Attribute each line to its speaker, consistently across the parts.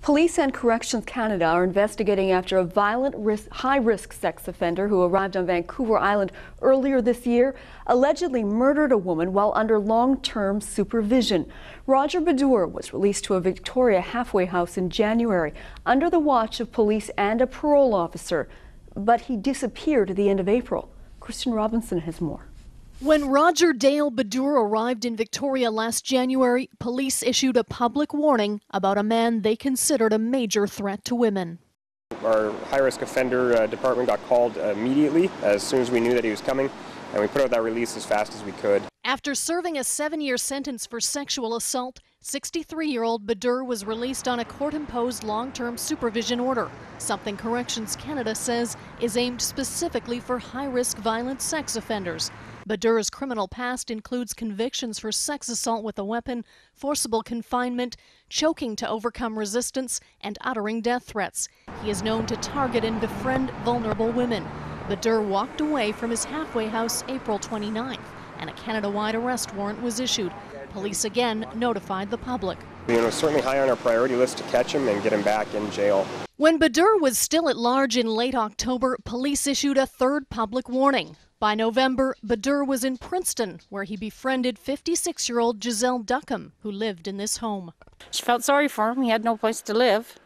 Speaker 1: Police and Corrections Canada are investigating after a violent, high-risk sex offender who arrived on Vancouver Island earlier this year allegedly murdered a woman while under long-term supervision. Roger Bodour was released to a Victoria halfway house in January under the watch of police and a parole officer, but he disappeared at the end of April. Kristen Robinson has more.
Speaker 2: When Roger Dale Bodour arrived in Victoria last January, police issued a public warning about a man they considered a major threat to women.
Speaker 3: Our high-risk offender department got called immediately as soon as we knew that he was coming, and we put out that release as fast as we could. After
Speaker 2: serving a 7-year sentence for sexual assault, 63-year-old Bodour was released on a court-imposed long-term supervision order, something Corrections Canada says is aimed specifically for high-risk violent sex offenders. Bodour's criminal past includes convictions for sex assault with a weapon, forcible confinement, choking to overcome resistance, and uttering death threats. He is known to target and befriend vulnerable women. Bodour walked away from his halfway house April 29th, and a Canada-wide arrest warrant was issued. Police again notified the public.
Speaker 3: It's certainly high on our priority list to catch him and get him back in jail.
Speaker 2: When Bodour was still at large in late October, police issued a third public warning. By November, Bodour was in Princeton, where he befriended 56-year-old Giselle Duckham, who lived in this home.
Speaker 4: She felt sorry for him. He had no place to live,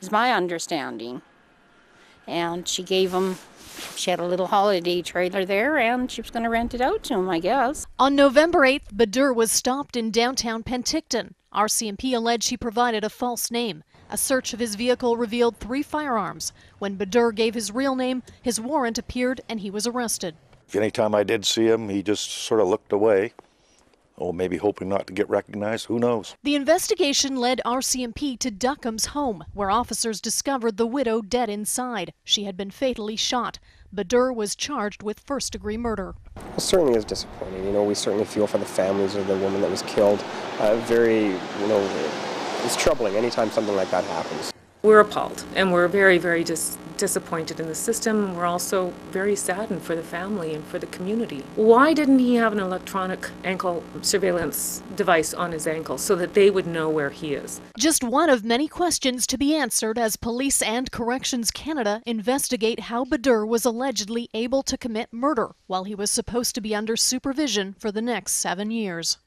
Speaker 4: is my understanding. And she had a little holiday trailer there, and she was going to rent it out to him, I guess.
Speaker 2: On November 8th, Bodour was stopped in downtown Penticton. RCMP alleged he provided a false name. A search of his vehicle revealed 3 firearms. When Bodour gave his real name, his warrant appeared and he was arrested.
Speaker 5: Anytime I did see him, he just sort of looked away. Oh, maybe hoping not to get recognized, who knows?
Speaker 2: The investigation led RCMP to Duckham's home, where officers discovered the widow dead inside. She had been fatally shot. Bodour was charged with first-degree murder.
Speaker 3: It certainly is disappointing. We certainly feel for the families of the woman that was killed. It's troubling anytime something like that happens.
Speaker 6: We're appalled, and we're very, very disappointed in the system. We're also very saddened for the family and for the community. Why didn't he have an electronic ankle surveillance device on his ankle so that they would know where he is?
Speaker 2: Just one of many questions to be answered as Police and Corrections Canada investigate how Bodour was allegedly able to commit murder while he was supposed to be under supervision for the next 7 years.